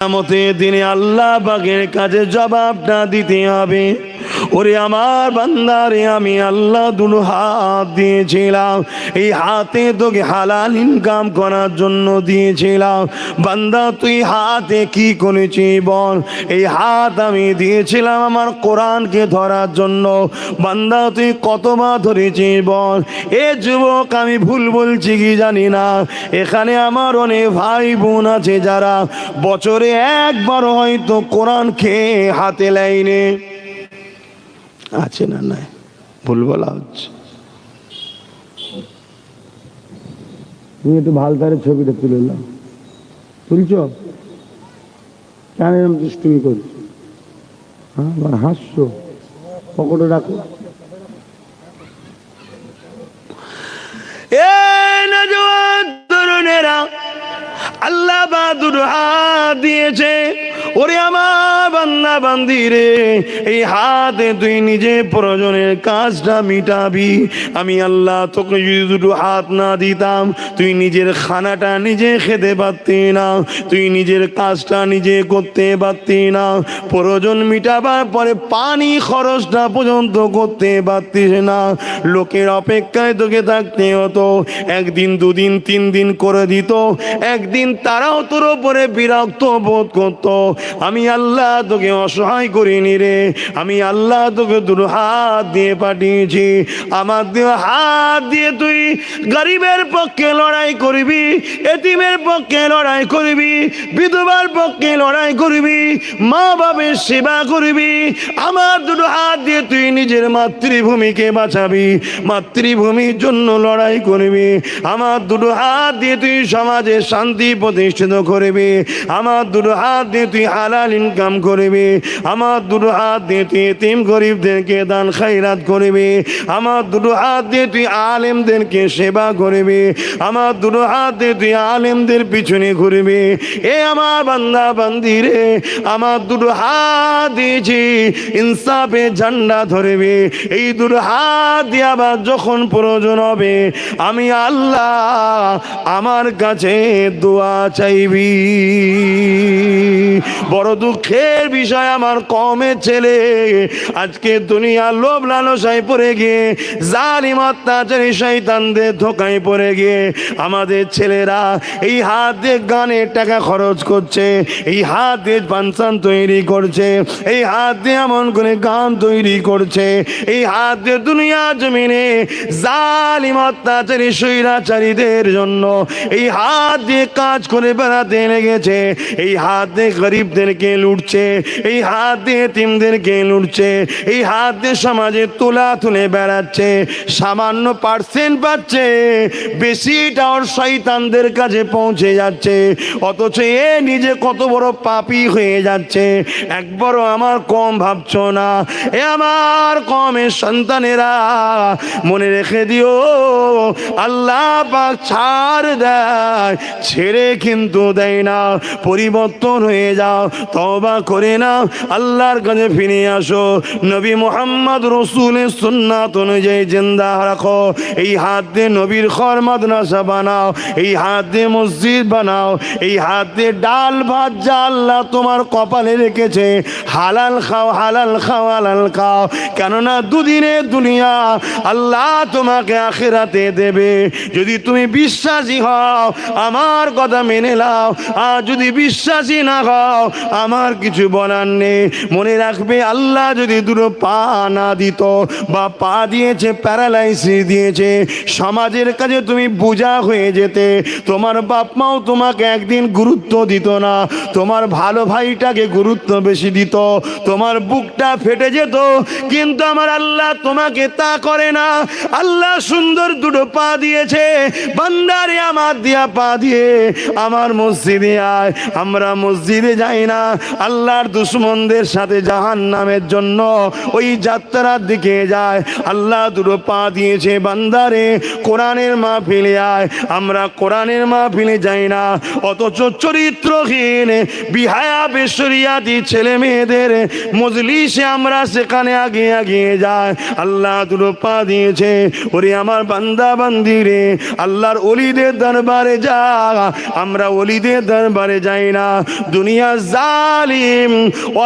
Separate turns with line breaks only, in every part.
কিয়ামতের দিনে আল্লাহ পাকের কাছে জবাবটা দিতে হবে। ওরে আমার বান্দারে, আমি আল্লাহ দুটো হাত দিয়েছিলাম, এই হাতে তোকে হালাল ইনকাম করার জন্য দিয়েছিলাম। বান্দা তুই হাতে কি করেছিস বল? এই হাত আমি দিয়েছিলাম আমার কোরআনকে ধরার জন্য। বান্দা তুই কতবার ধরেছিস বল? এ যুবক, আমি ভুল বলছি কি জানি না, এখানে আমার অনেক ভাই বোন আছে যারা বছরে একবার হয়তো কোরআন খেয়ে হাতে লাইনে আছে না? নাই, ভুল বলা হচ্ছে। তুমি একটু ভালতারের ছবিটা তুলে নাও। তুলছ কেন এরকম দুষ্টুমি করছো? হ্যাঁ, আবার হাসছো, পকেটে রাখো। এ নওজোয়ান তরুণেরা, আল্লাহ বাহাদুর হাত দিয়েছে। ওরে আমার বান্দা বান্দি রে, এই হাতে তুই নিজে প্রয়োজনের কাজটা মিটাবি। আমি আল্লাহ তোকে যদি দুটো হাত না দিতাম, তুই নিজের খানাটা নিজে খেতে পারতি না, তুই নিজের কাজটা নিজে করতে পারতি না, প্রয়োজন মিটাবার পরে পানি খরচটা পর্যন্ত করতে পারতিস না। লোকের অপেক্ষায় তোকে থাকতে হতো, একদিন দুদিন তিন দিন করে দিত, একদিন তারাও তোর উপরে বিরক্ত বোধ করত। আমি আল্লাহ তোকে অসহায় করিনি রে, আমি আল্লাহ তোকে দুটো হাত দিয়ে পাঠিয়েছি। আমার দিয়ে হাত দিয়ে তুই গরিবের পক্ষে লড়াই করবি, এতিমের পক্ষে লড়াই করবি, বিধবার পক্ষে লড়াই করবি, মা বাবার সেবা করবি। আমার দুটো হাত দিয়ে তুই নিজের মাতৃভূমিকে বাঁচাবি, মাতৃভূমির জন্য লড়াই করবি। আমার দুটো হাত দিয়ে তুই সমাজে শান্তি প্রতিষ্ঠিত করবি, আমার দুটো হাত দিয়ে তুই হালাল ইনকাম করবি, আমার দুটো হাত দিয়ে তুই এতিম গরিবদেরকে দান খায়রাত করবি, আমার দুটো হাত দিয়ে তুই আলেমদেরকে সেবা করবি, আমার দুটো হাত দিয়ে তুই আলেমদের পিছনে ঘুরবি। এ আমার বান্দা বান্দি রে, আমার দুটো হাত দিয়েছি ইনসাফে ঝান্ডা ধরবি। এই দুটো হাত দিয়ে আবার যখন প্রয়োজন হবে আমি আল্লাহ আমার কাছে দোয়া চাইবি। বড় দুঃখের বিষয়, আমার কমের ছেলে আজকে দুনিয়ার লোভ লালসায় পড়ে গিয়ে জালিম অত্যাচারী শয়তানদের ধোঁকায় পড়ে গিয়ে আমাদের ছেলেরা এই হাত দিয়ে গানের টাকা খরচ করছে, এই হাত দিয়ে ফাংশন তৈরি করছে, এই হাত দিয়ে এমন করে গান তৈরি করছে, এই হাত দিয়ে দুনিয়া জমিনে জালিম অত্যাচারী স্বৈরাচারীদের জন্য এই হাত দিয়ে কাজ করে বেড়াতে লেগেছে। এই হাত দিয়ে গরিবদেরকে লুটছে, এই হাত দিয়ে এতিমদেরকে লুটছে, এই হাত দিয়ে সমাজে তোলা তুলে বেড়াচ্ছে। সামান্য পার্সেন্ট পাচ্ছে, বেশিটা ওর শয়তানদের কাছে পৌঁছে যাচ্ছে। অথচ এ নিজে কত বড় পাপী হয়ে যাচ্ছে, একবারও আমার কম ভাবছ না। এ আমার কমের সন্তানেরা, মনে রেখে দিও, আল্লাহ পাক ছাড় দেয়, ছেড়ে কিন্তু দেয় না। পরিবর্তন হয়ে যাও, তওবা করে নাও, আল্লাহর কাছে ফিরে আসো, নবী মুহাম্মদ রাসূলের সুন্নাত অনুযায়ী জিন্দা রাখো। এই হাত দিয়ে নবীর ঘর মাদ্রাসা বানাও, এই হাত দিয়ে মসজিদ বানাও, এই হাত দিয়ে ডাল ভাত যা আল্লাহ তোমার কপালে রেখেছে হালাল খাও, হালাল খাও, হালাল খাও। কেননা দুদিনে দুনিয়া আল্লাহ তোমাকে আখিরাতে দেবে। যদি তুমি বিশ্বাসী হও আমার কথা মেনে নাও, আর যদি বিশ্বাসী না হও আমার কিছু বলার নেই। মনে রাখবে, আল্লাহ যদি দুটো পা না দিত বা পা দিয়েছে প্যারালাইসিস দিয়েছে, সমাজের কাছে তুমি বোঝা হয়ে যেতে। তোমার বাপ মাও তোমাকে একদিন গুরুত্ব দিত না, তোমার ভালো ভাইটাকে গুরুত্ব বেশি দিত, তোমার বুকটা ফেটে যেত। কিন্তু আমার আল্লাহ তোমাকে তা করে না। আল্লাহ সুন্দর দুটো পা দিয়েছে, বান্দারে আমার দিয়া পা দিয়ে আমার মসজিদে আয়। আমরা মসজিদে যাই না, আল্লাহর দুশমনদের সাথে জাহান্নামের জন্য ওই যাত্রার দিকে যায়। আল্লাহ দুটো পা দিয়েছে, বান্দারে কোরআনের মাহফিলে আয়। আমরা কোরআনের মাহফিলে যাই না, অথচ চরিত্রহীন বিহায়া বেশরিয়াতি ছেলে মেয়েদের মজলিসে আমরা সেখানে আগিয়ে যায়। আল্লাহ দুটো পা দিয়েছে, ওরে আমার বান্দা বান্দি রে, আল্লাহর ওলিদের দরবারে যা। আমরা ওলিদের দরবারে যাই না, দুনিয়া জালিম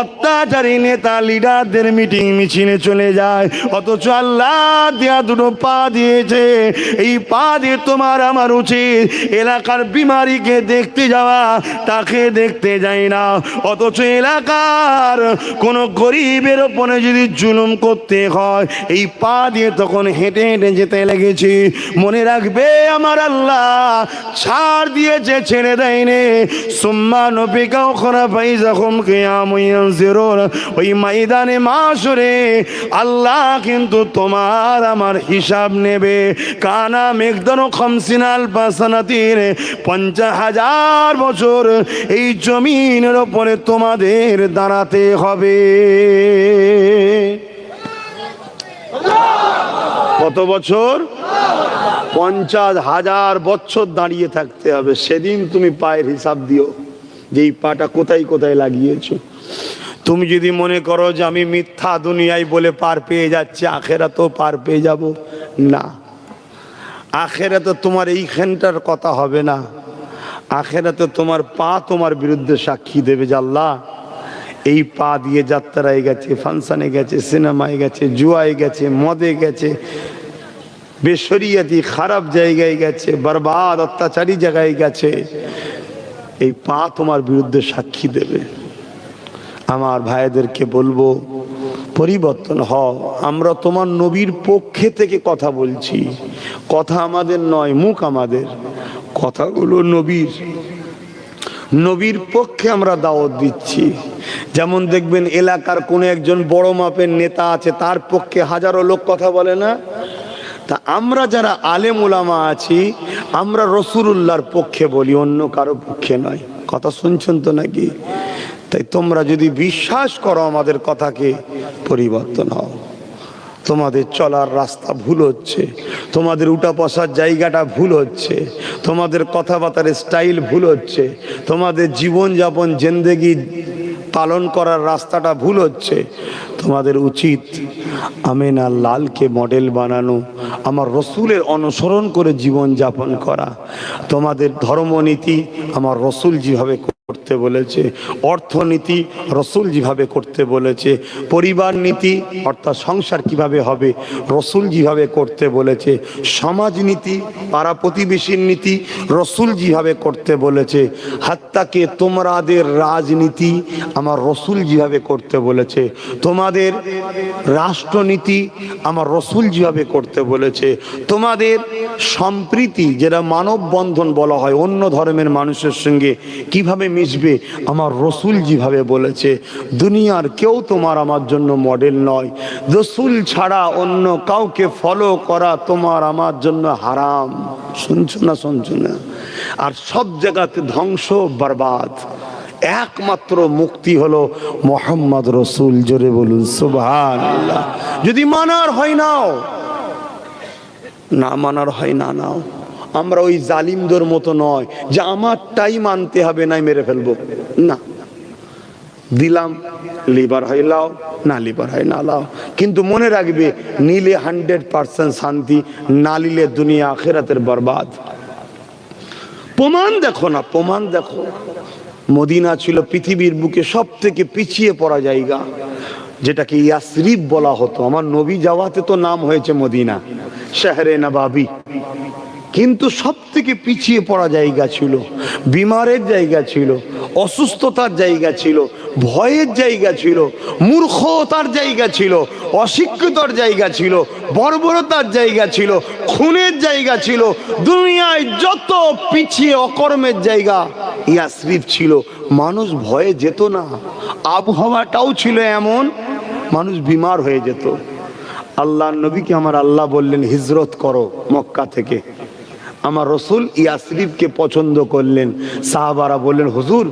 অত্যাচারী নেতা লিডারদের মিটিং মিছিলে চলে যায়। অথচ আল্লাহ দেয়া দুটো পা দিয়েছে, এই পা দিয়ে তোমার আমার উচিত এলাকার বিমারিকে দেখতে যাওয়া, তাকে দেখতে যাই না। অথচ এলাকার কোন গরিবের ওপরে যদি জুলুম করতে হয়, এই পা দিয়ে তখন হেঁটে হেঁটে যেতে লেগেছি। মনে রাখবে আমার আল্লাহ ছাড় দিয়েছে, ছেড়ে দেয়নি। সুম্মা নবিকাও খরা পাই যখন কিয়ামুন, ওই ময়দানে মাশরে আল্লাহ কিন্তু তোমার আমার হিসাব নেবে। কানা মেঘদানো খামসিনাল পাসানাতির 50,000 বছর এই জমিনের ওপরে তোমাদের দাঁড়াতে হবে। কত বছর? 50,000 বছর দাঁড়িয়ে থাকতে হবে। সেদিন তুমি পায়ের হিসাব দিও যে এই পাটা কোথায় কোথায় লাগিয়েছো। তুমি যদি মনে করো যে আমি মিথ্যা দুনিয়ায় বলে পার পেয়ে যাচ্ছি, আখেরাতেও পার পেয়ে যাব না। আখেরাতে তোমার এইখানটার কথা হবে না, আখেরাতে তোমার পা তোমার বিরুদ্ধে সাক্ষী দেবে যে আল্লাহ এই পা দিয়ে যাত্রায় গেছে, ফাংশনে গেছে, সিনেমায় গেছে, জুয়ায় গেছে, মদে গেছে, বেশরিয়াতি খারাপ জায়গায় গেছে, বরবাদ অত্যাচারী জায়গায় গেছে। এই পা তোমার বিরুদ্ধে সাক্ষী দেবে। আমার ভাইদেরকে বলবো পরিবর্তন হও। আমরা তোমার নবীর পক্ষে থেকে কথা বলছি, কথা আমাদের নয়, মুখ আমাদের, কথাগুলো নবীর। নবীর পক্ষে আমরা দাওয়াত দিচ্ছি। যেমন দেখবেন এলাকার কোনো একজন বড় মাপের নেতা আছে, তার পক্ষে হাজারো লোক কথা বলে না। তা আমরা যারা আলেম উলামা আছি, আমরা রাসূলুল্লাহর পক্ষে বলি, অন্য কারো পক্ষে নয়। কথা শুনছেন তো নাকি? তাই তোমরা যদি বিশ্বাস করো আমাদের কথাকে, পরিবর্তন হও। তোমাদের চলার রাস্তা ভুল হচ্ছে, তোমাদের উঠা বসার জায়গাটা ভুল হচ্ছে, তোমাদের কথাবার্তার স্টাইল ভুল হচ্ছে, তোমাদের জীবনযাপন জিন্দেগি পালন করার রাস্তাটা ভুল হচ্ছে। তোমাদের উচিত আমিনা লালকে মডেল বানানো, আমার রসুলের অনুসরণ করে জীবন যাপন করা। তোমাদের ধর্মনীতি আমার রসুল যেভাবে করতে বলেছে, অর্থনীতি রসুল যেভাবে করতে বলেছে, পরিবার নীতি অর্থাৎ সংসার কিভাবে হবে রসুল যেভাবে করতে বলেছে, সমাজনীতি পাড়া প্রতিবেশীর নীতি রসুল যেভাবে করতে বলেছে, হাত্তাকে তোমাদের রাজনীতি আমার রসুল যেভাবে করতে বলেছে, তোমাদের রাষ্ট্রনীতি আমার রসুল যেভাবে করতে বলেছে, তোমাদের সম্প্রীতি যেটা মানববন্ধন বলা হয়, অন্য ধর্মের মানুষের সঙ্গে কিভাবে মিশবে আমার রসুল যেভাবে বলেছে। দুনিয়ার কেউ তোমার আমার জন্য মডেল নয়। রসুল ছাড়া অন্য কাউকে ফলো করা তোমার আমার জন্য হারাম। শুনছো না? শুনছো না? আর সব জায়গাতে ধ্বংস বরবাদ। একমাত্র মুক্তি হলো মোহাম্মদ রসুল। জোরে বলুন সুবহানাল্লাহ। যদি মানার হয় নাও, না মানার হয় না নাও। আমরা ওই জালিমদের মতো নয় যে আমারটাই মানতে হবে, নাই মেরে ফেলবো না। দিলাম, লিবার হয় লাও, না লিবার হয় না লাও। কিন্তু মনে রাখবে, নিলে 100% শান্তি, না নিলে দুনিয়া আখিরাতের বরবাদ। প্রমাণ দেখো না, প্রমাণ দেখো। মদিনা ছিল পৃথিবীর বুকে সব থেকে পিছিয়ে পড়া জায়গা, যেটাকে ইয়াসরিব বলা হতো। আমার নবী যাওয়াতে তো নাম হয়েছে মদিনা, শহরে নবাবী। কিন্তু সব থেকে পিছিয়ে পড়া জায়গা ছিল, বিমারের জায়গা ছিল, অসুস্থতার জায়গা ছিল, ভয়ের জায়গা ছিল, মূর্খতার জায়গা ছিল, অশিক্ষিতর জায়গা ছিল, বর্বরতার জায়গা ছিল, খুনের জায়গা ছিল। দুনিয়ায় যত পিছিয়ে অকর্মের জায়গা ইয়াসরিব ছিল। মানুষ ভয়ে যেত না, আবহাওয়াটাও ছিল এমন, মানুষ বিমার হয়ে যেত। আল্লাহর নবীকে আমার আল্লাহ বললেন হিজরত করো মক্কা থেকে। আমার রসুল ইয়াসরিফকে পছন্দ করলেন। সাহাবারা বললেন, হুজুর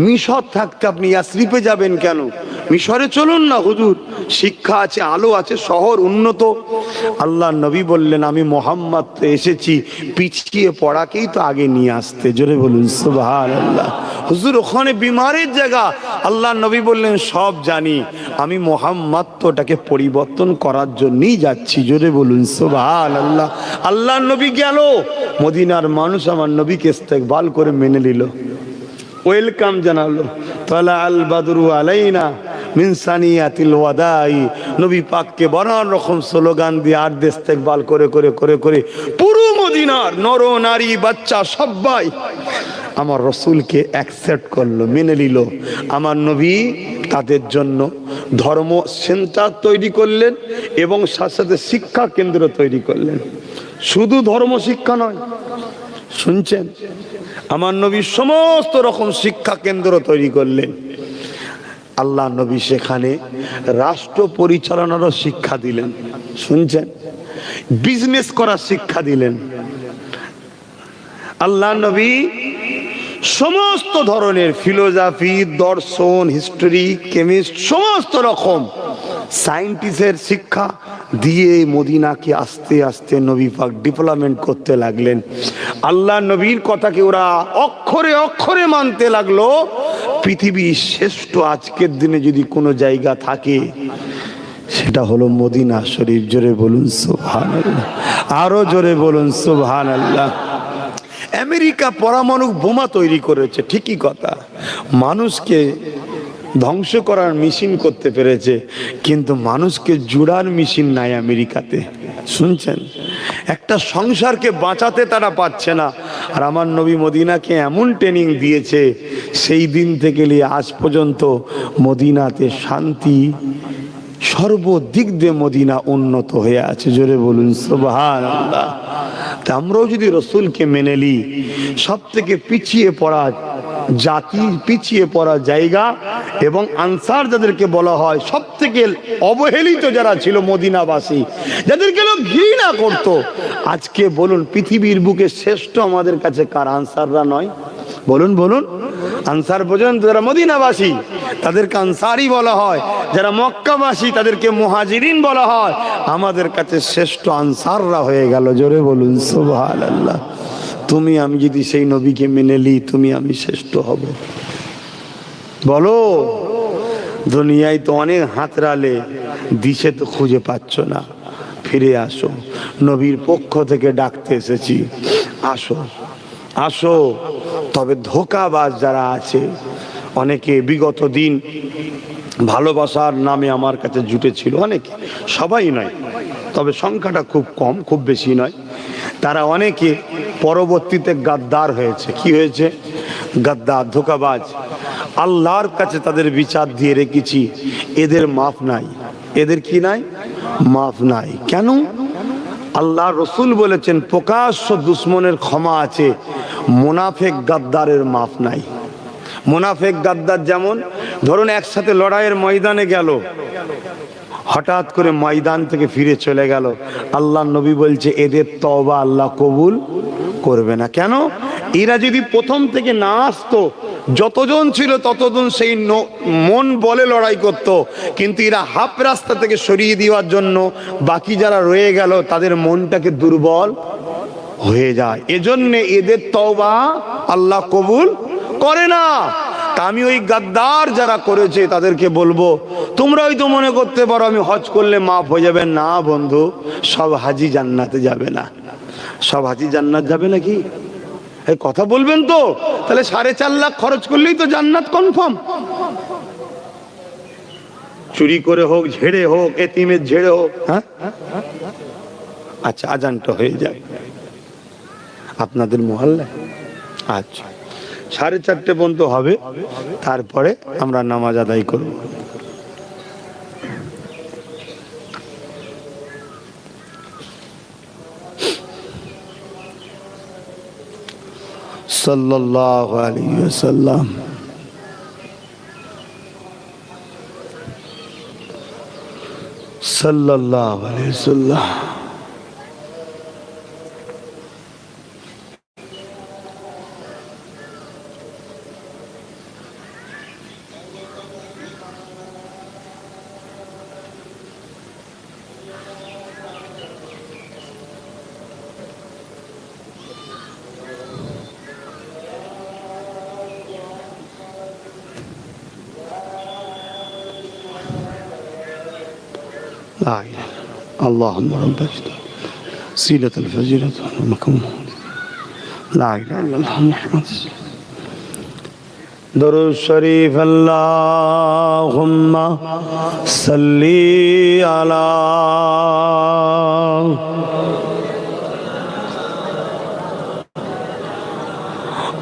মিশর থাকতে আপনি ইয়াসরিফে যাবেন কেন? মিশরে চলুন না হুজুর, শিক্ষা আছে, আলো আছে, শহর উন্নত। আল্লাহ নবী বললেন, আমি মোহাম্মদ তো এসেছি পিছিয়ে পড়াকেই তো আগে নিয়ে আসতে। জোরে বলুন সুবহানাল্লাহ। হুজুর ওখানে বিমারের জায়গা। আল্লাহ নবী বললেন, সব জানি, আমি মোহাম্মদ তো ওটাকে পরিবর্তন করার জন্যই যাচ্ছি। জোরে বলুন সুবহানাল্লাহ। আল্লাহ নবী গেল, মদিনার মানুষ আমার নবীকে ইস্তেকবাল করে মেনে নিল, ওয়েলকাম জানালো। তালা আল বাদরু আলাইনা মিন সানিয়াতিল ওয়াদাই, নবী পাককে নানান রকম স্লোগান দিয়ে আর ইস্তেকবাল করে করে করে করে পুরো মদিনার নর নারী বাচ্চা সবাই আমার রসুলকে অ্যাকসেপ্ট করলো, মেনে নিল। আমার নবী তাদের জন্য ধর্ম সেন্টার তৈরি করলেন এবং সাথে সাথে শিক্ষা কেন্দ্র তৈরি করলেন। শুধু ধর্ম শিক্ষা নয়, শুনছেন, আমার নবী সমস্ত রকম শিক্ষা কেন্দ্র তৈরি করলেন। আল্লাহ নবী সেখানে রাষ্ট্র পরিচালনারও শিক্ষা দিলেন, শুনছেন, বিজনেস করার শিক্ষা দিলেন। আল্লাহ নবী সমস্ত ধরনের ফিলোসফি, দর্শন, হিস্ট্রি, কেমিস্ট, সমস্ত রকম সায়েন্টিস্টের শিক্ষা দিয়ে মদিনাকে আস্তে আস্তে নবী পাক ডেভেলপমেন্ট করতে লাগলেন। আল্লাহ নবীর কথাকে ওরা অক্ষরে অক্ষরে মানতে লাগলো। পৃথিবীর শ্রেষ্ঠ আজকের দিনে যদি কোনো জায়গা থাকে সেটা হলো মদিনা শরীফ। জোরে বলুন সুবহানাল্লাহ, আরো জোরে বলুন সুবহানাল্লাহ। আমেরিকা পরমাণু বোমা তৈরি করেছে, ঠিকই কথা, মানুষকে ধ্বংস করার মেশিন করতে পেরেছে, কিন্তু মানুষকে জুড়ার মেশিন নাই আমেরিকাতে, শুনছেন। একটা সংসারকে বাঁচাতে তারা পাচ্ছে না। আর আমার নবী মদিনাকে এমন ট্রেনিং দিয়েছে, সেই দিন থেকে নিয়ে আজ পর্যন্ত মদিনাতে শান্তি, সর্বদিক দিয়ে মদিনা উন্নত হয়ে আছে। জোরে বলুন সুবহানাল্লাহ। তা আমরাও যদি রসুলকে মেনে নিই, সব থেকে পিছিয়ে পড়া জাতি, পিছিয়ে পড়া জায়গা, এবং আনসার যাদেরকে বলা হয় সব থেকে অবহেলিত যারা ছিল মদিনাবাসী, যাদেরকে লোক ঘৃণা করত, আজকে বলুন পৃথিবীর বুকে শ্রেষ্ঠ আমাদের কাছে কার? আনসাররা নয়? বলুন বলুন। আনসার পর্যন্ত যারা মদিনাবাসী তাদেরকে আনসারি বলা হয়, যারা মক্কাবাসী তাদেরকে মুহাজিরিন বলা হয়। আমাদের কাছে শ্রেষ্ঠ আনসাররা হয়ে গেল। জোরে বলুন সুবহানাল্লাহ। তুমি আমি যদি সেই নবীকে মেনে নিই, তুমি আমি শ্রেষ্ঠ হব। বলো, দুনিয়ায় তো অনেক হাতড়ালে, দিশে তো খুঁজে পাচ্ছ না, ফিরে আসো। নবীর পক্ষ থেকে ডাকতে এসেছি, আসো আসো। তবে ধোঁকাবাজ যারা আছে, অনেকে বিগত দিন ভালোবাসার নামে আমার কাছে জুটেছিল, অনেকে, সবাই নয়, তবে সংখ্যাটা খুব কম, খুব বেশি নয়। তারা অনেকে পরবর্তীতে গাদ্দার হয়েছে। কি হয়েছে? গাদ্দার, ধোঁকাবাজ। আল্লাহর কাছে তাদের বিচার দিয়ে রেখেছি, এদের মাফ নাই। এদের কি নাই? মাফ নাই। কেন? আল্লাহ রসুল বলেছেন প্রকাশ্য দুশ্মনের ক্ষমা আছে, মুনাফেক গাদ্দারের মাফ নাই। মুনাফেক গাদ্দার যেমন, ধরুন একসাথে লড়াইয়ের ময়দানে গেল, হঠাৎ করে ময়দান থেকে ফিরে চলে গেল, আল্লাহ নবী বলছে এদের তওবা আল্লাহ কবুল করবে না। কেন? এরা যদি প্রথম থেকে না আসতো, যতজন ছিল ততজন সেই মন বলে লড়াই করত, কিন্তু এরা হাফ রাস্তা থেকে সরিয়ে দেওয়ার জন্য বাকি যারা রয়ে গেল তাদের মনটাকে দুর্বল হয়ে যায়। এজন্য এদের তওবা আল্লাহ কবুল করে না। তা আমি ওই গাদ্দার যারা করেছে তাদেরকে বলবো, তোমরা হয়তো মনে করতে পারো আমি হজ করলে মাফ হয়ে যাবে। না বন্ধু, সব হাজি জান্নাতে যাবে না। সব হাজি জান্নাত যাবে নাকি? এই কথা বলবেন তো? তাহলে 4.5 লাখ খরচ করলেই তো জান্নাত কনফার্ম। চুরি করে হোক, ঝেড়ে হোক, এতিমের ঝেড়ে হোক। হ্যাঁ, আচ্ছা, আজানটা হয়ে যায় আপনাদের মহল্লায়? আচ্ছা, 4:30 পর্যন্ত হবে, তারপরে আমরা নামাজ আদায় করব। সাল্লাল্লাহু আলাইহি ওয়াসাল্লাম। সাল্লাল্লাহু আলাইহি ওয়াসাল্লাম। لا إله اللهم رب سيلة الفجيرة المكون لا إله إلا الله محمد درود شريف اللهم صل على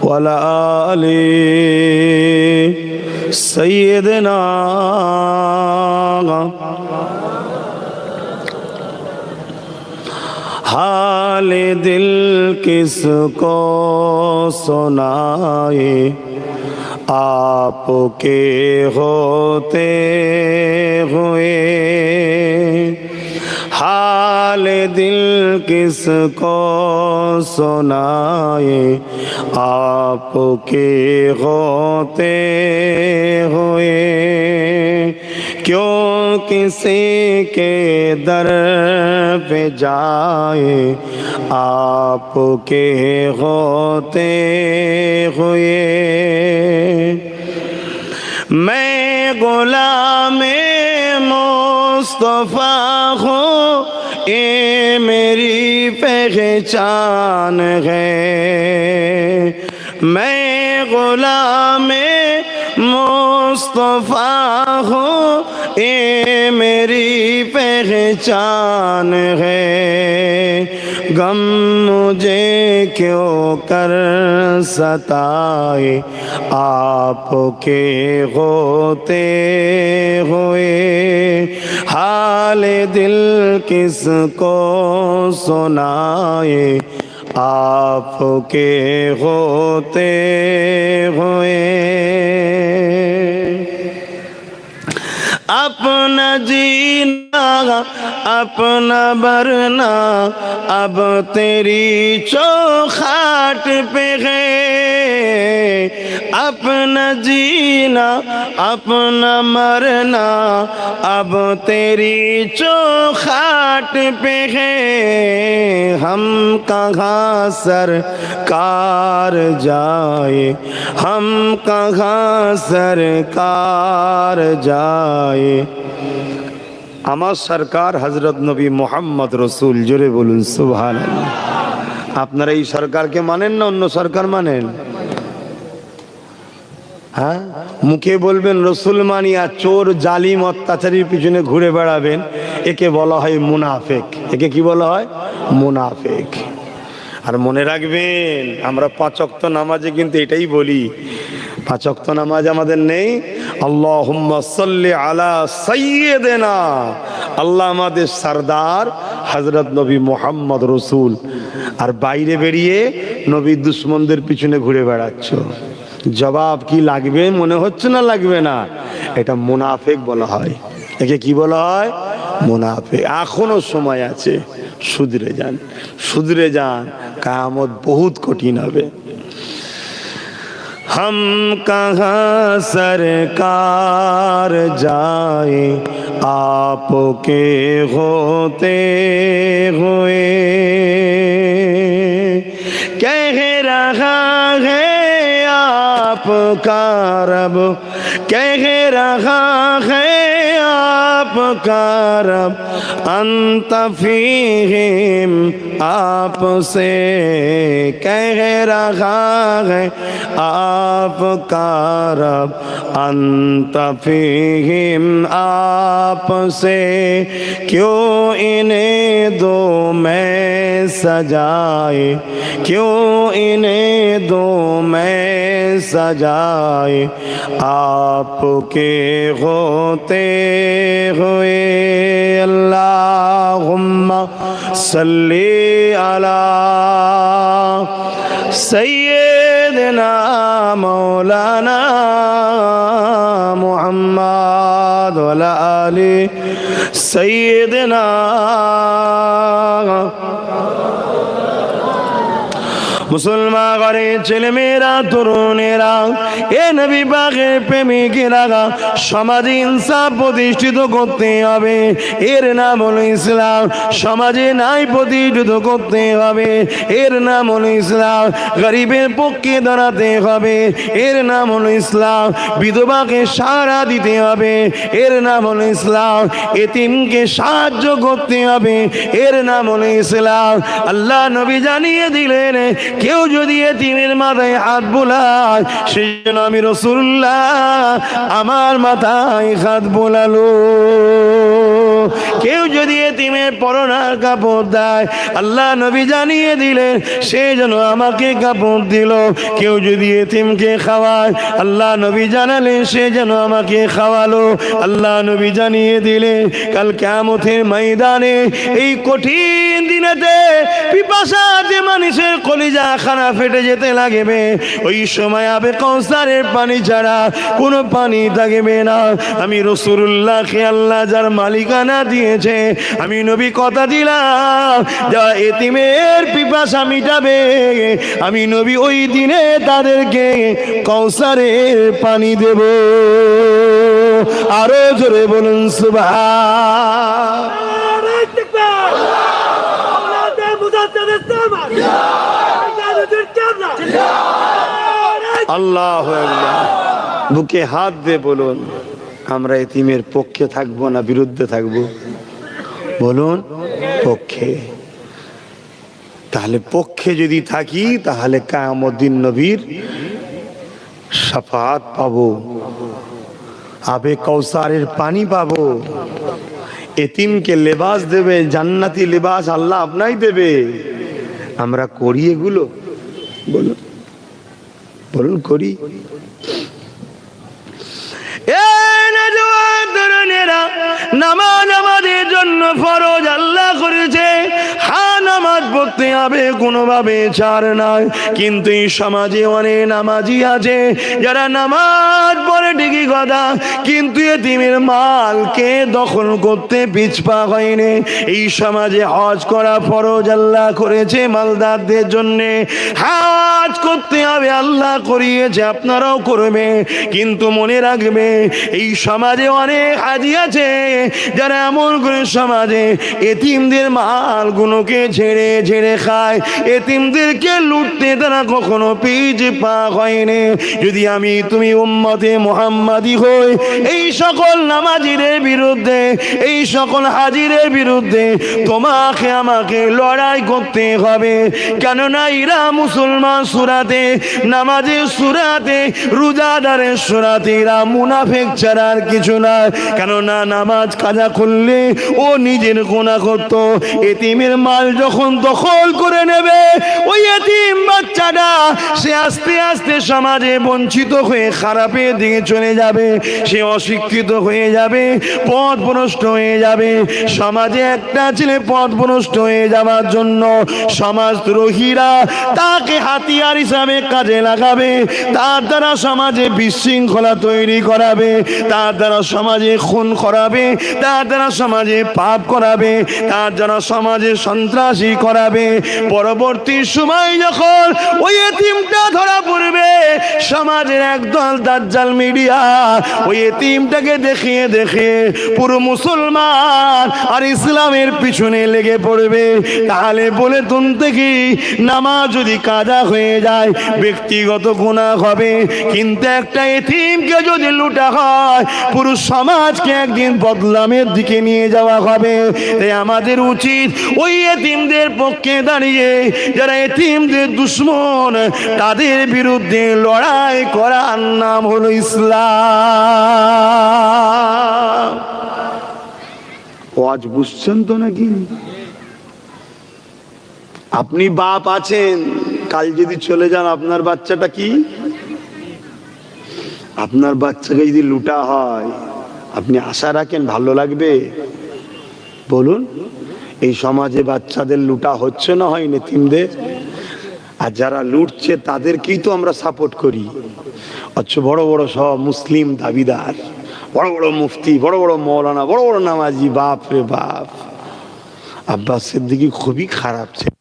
وعلى آل سيدنا हाल दिल किसको सुनाए आपके होते हुए हाल दिल किसको सुनाए आपके होते हुए क्यों किसी के दर पे जाए आपके होते हुए मैं गुलामे मुस्तफा हूँ ये मेरी पहचान है मैं गुलामे मुस्तफा हूँ ये मेरी पहचान है गम मुझे क्यों कर सताए आपके होते हुए हाल दिल किसको सुनाए आपके होते हुए अपना जीना अपना मरना अब तेरी चौखाट पे है अपना जीना अपना मरना अब तेरी चौखाट पे है हम कहाँ सरकार जाए हम कहाँ सरकार जाए আমার সরকার হযরত নবী মুহাম্মদ রাসূল জোরে বলুন সুবহানাল্লাহ আপনারা এই সরকারকে মানেন না অন্য সরকার মানেন হ্যাঁ মুখে বলবেন রাসূল মানি আর চোর জালিম অত্যাচারীর পিছনে ঘুরে বেড়াবেন একে বলা হয় মুনাফিক একে কি বলা হয় মুনাফিক আর মনে রাখবেন আমরা পাঁচ ওয়াক্ত নামাজে কিন্তু এটাই বলি পাঁচ ওয়াক্ত নামাজ আমাদের নেই আল্লাহুম্মা সাল্লি আলা সাইয়্যিদিনা আল্লাহ আমাদের সরদার হযরত নবী মুহাম্মদ রাসূল আর বাইরে বেরিয়ে নবী দুশমনদের পিছনে ঘুরে বেড়াচ্ছ জবাব কি লাগবে মনে হচ্ছে না লাগবে না এটা মুনাফিক বলা হয় একে কি বলা হয় মুনাফিক এখনো সময় আছে শুধরে যান কিয়ামত বহুত কঠিন হবে हम कहाँ सरकार जाए आपके होते हुए कह रहा है आपका रब कह रहा है आपका रब अंत फीहिम आपसे कह रहा है आपका रब अंत फीहिम आपसे क्यों इन्हें दो मैं सजाए क्यों इन्हें दो मैं सजाए आपके होते हुए अल्लाहुम्मा सल्ली अला सय्यिदना मौलाना मुहम्मद व अला आलि सय्यिदना মুসলমান ঘরে ছেলেমেয়েরা, তরুণেরা, এ নবী পাকের প্রেমিকেরা, সমাজে ইনসাফ প্রতিষ্ঠিত করতে হবে। এর নাম হলো ইসলাম। সমাজে ন্যায় প্রতিষ্ঠিত করতে হবে। এর নাম হলো ইসলাম। গরিবের পক্ষে দাঁড়াতে হবে। এর নাম হলো ইসলাম। বিধবাকে সাহারা দিতে হবে। এর নাম হলো ইসলাম। এতিমকে সাহায্য করতে হবে। এর নাম হলো ইসলাম। আল্লাহ নবী জানিয়ে দিলেন, কেউ যদি এতিমের মাথায় হাত বোলায়, সেই জন্য আমি রাসূলুল্লাহ আমার মাথায় হাত বোলালো। কেউ যদি এতিমের পরনার কাপড় দেয়, আল্লাহ নবী জানিয়ে দিলেন, সেই জন্য আমাকে কাপড় দিল। কেউ যদি এতিমকে খাওয়ায়, আল্লাহ নবী জানালেন, সে যেন আমাকে খাওয়ালো। আল্লাহ নবী জানিয়ে দিলেন, কাল কিয়ামতের ময়দানে এই কঠিন দিনেতে পিপাসাতে মানুষের কলিজা খানা ফেটে যেতে লাগবে। ওই সময় আবে কাউসারের পানি ছাড়া কোনো পানি থাকবে না। আমি রাসূলুল্লাহকে আল্লাহ যার মালিকানা দিয়েছে, আমি নবী কথা দিলাম, যা এতিমের পিপাসা মিটাবে, আমি নবী ওই দিনে তাদেরকে কাউসারের পানি দেব। আরো জোরে বলুন সুবহান। আল্লাহু আকবার। বুকে হাত দিয়ে বলুন, আমরা এতিমের পক্ষে থাকবো না বিরুদ্ধে থাকবো? বলুন পক্ষে। তাহলে পক্ষে যদি থাকি, তাহলে কিয়ামত দিন নবীর শাফাআত পাবো, আবে কাউসারের পানি পাবো, এতিমকে লেবাস দেবে, জান্নাতি লেবাস আল্লাহ আপনাই দেবে। আমরা করি এগুলো? বলুন বলুন করি? নামাজ আমাদের জন্য ফরজ আল্লাহ করেছে। হ্যাঁ, নামাজ পড়তে হবে, কোনোভাবে ছাড় নাই। কিন্তু এই সমাজে অনেক নামাজি আছে যারা নামাজ পড়ে ঠিকই কথা, কিন্তু এতিমের মালকে দখল করতে পিছপা হয়নি। এই সমাজে হজ করা ফরজ আল্লাহ করেছে মালদারদের জন্যে। হজ করতে হবে, আল্লাহ করিয়েছে, আপনারাও করবে। কিন্তু মনে রাখবে, এই সমাজে অনেক হাজি আছে যারা এমন করে সমাজে এতিমদের মালগুলোকে ঝেড়ে ঝেড়ে খায়। এতিমদেরকে লুটতে তারা কখনো পিছ পা হয়নি। যদি আমি তুমি উম্মতে মুহাম্মাদি হই, এই সকল নামাজিদের বিরুদ্ধে, এই সকল হাজিদের বিরুদ্ধে তোমাকে আমাকে লড়াই করতে হবে। কেননা এরা মুসলমান সুরাতে, নামাজের সুরাতে, রোজাদারের সুরাতে এরা মুনাফিক ছাড়া আর কিছু না। কেননা নামাজ কাজা করলে ও নিজের গুনাহ করত। এতিমের মাল যখন দখল করে নেবে, ওই এতিম বাচ্চাটা সে আস্তে আস্তে সমাজে বঞ্চিত হয়ে খারাপের দিকে চলে যাবে। সে অশিক্ষিত হয়ে যাবে, পথভ্রষ্ট হয়ে যাবে। সমাজে একটা ছেলে পথভ্রষ্ট হয়ে যাওয়ার জন্য সমাজদ্রোহীরা তাকে হাতিয়ার হিসাবে কাজে লাগাবে। তার দ্বারা সমাজে বিশৃঙ্খলা তৈরি করাবে, তার দ্বারা সমাজে খুন করাবে, তার দ্বারা সমাজে পাপ করাবে, তার দ্বারা সমাজে সন্ত্রাসী করাবে। পরবর্তী সময় যখন ওই এতিমটা ধরা পড়বে, সমাজের একদল দাজ্জাল মিডিয়া ওই এতিমটাকে দেখিয়ে দেখিয়ে পুরো মুসলমান আর ইসলামের পিছনে লেগে পড়বে। তাহলে বলে তুলতে কি, নামাজ যদি কাজা হয়ে যায় ব্যক্তিগত গুনাহ হবে, কিন্তু একটা এতিমকে যদি লুটা হয় পুরো সমাজকে একদিন বদলামের দিকে নিয়ে যাওয়া হবে। তাই আমাদের উচিত ওই এতিমদের পক্ষে দাঁড়িয়ে যারা এতিমদের দুশ্মন, তাদের বিরুদ্ধে লড়াই করার নাম হলো ইসলাম। আজ বুঝছেন তো নাকি? আপনি বাপ আছেন, কাল যদি চলে যান আপনার বাচ্চাটা কি? আপনার বাচ্চাকে যদি লুটা হয়, আপনি আশা রাখেন ভালো লাগবে? বলুন। এই সমাজে বাচ্চাদের লুটা হচ্ছে না, হয় এতিমদের? আর যারা লুটছে তাদেরকেই তো আমরা সাপোর্ট করি। অথচ বড় বড় সব মুসলিম দাবিদার, বড় বড় মুফতি, বড় বড় মৌলানা, বড় বড় নামাজি, বাপ রে বাপ। আব্বাস সিদ্দিকী খুবই খারাপ ছিল।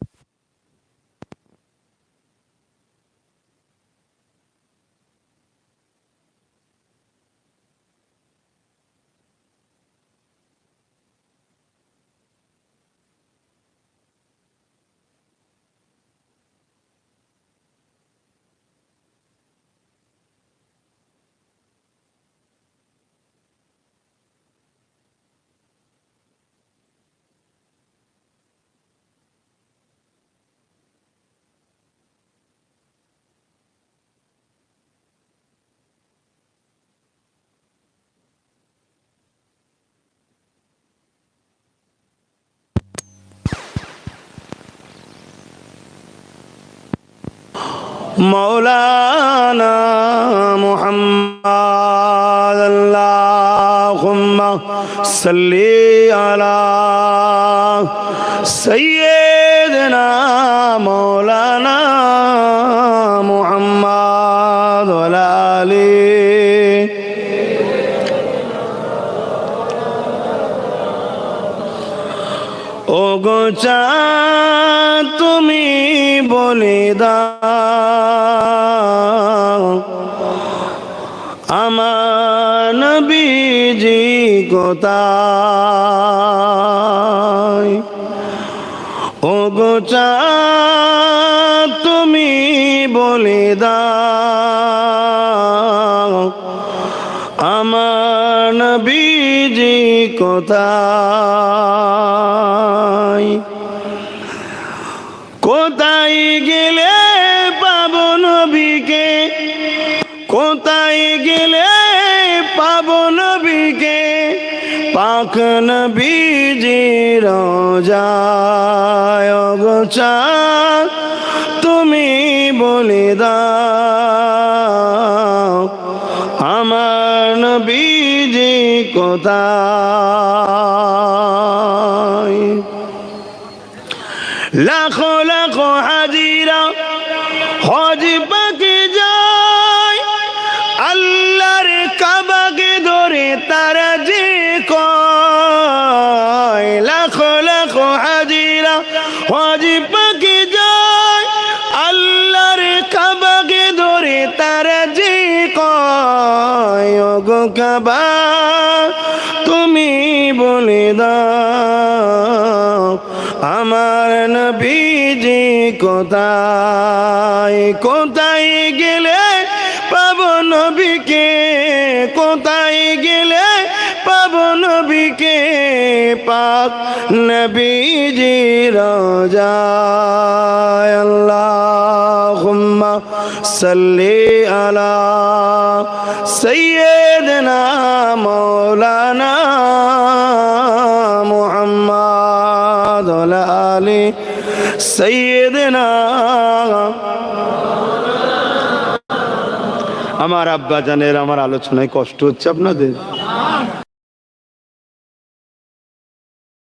মৌলানা মুহাম্মদ আল্লাহুম্মা সাল্লি আলা সাইয়্যিদিনা মৌলানা মুহাম্মদ ওয়া আলা আলিহি। ও গো চাঁদ তুমি বলে দাও আমার নবীজি কোথায়। ও গো চাঁদ তুমি বলে দাও আমার নবীজি কোথায়। কোথায় গেলে পাবো নবীকে, কোথায় গেলে পাবো নবীকে, পাক নবীজির রওজায়। ও গো চাঁদ তুমি বলে দাও আমার নবীজি কোথায়। লাখো লাখো হাজিরা হজ পাকে যায়, আল্লাহর কাবাকে ধরে তারা যে কয়। লাখো লাখো হাজিরা হজ পাকে যায়, আল্লাহর কাবাকে ধরে তারা যে কয়। ও গো কাবা তুমি বলে দাও আমার নবীজি কোথায়। কোথায় গেলে পাবো নবীকে, কোথায় গেলে পাবো নবীকে, পাক নবীজি রওজায়। আল্লাহুম্মা সাল্লি আলা সাইয়্যিদিনা মাওলানা মুহাম্মদ ওয়া আলা আলি সাইয়্যিদিনা। আমার আব্বা জানের আমার আলোচনায় কষ্ট হচ্ছে আপনাদের?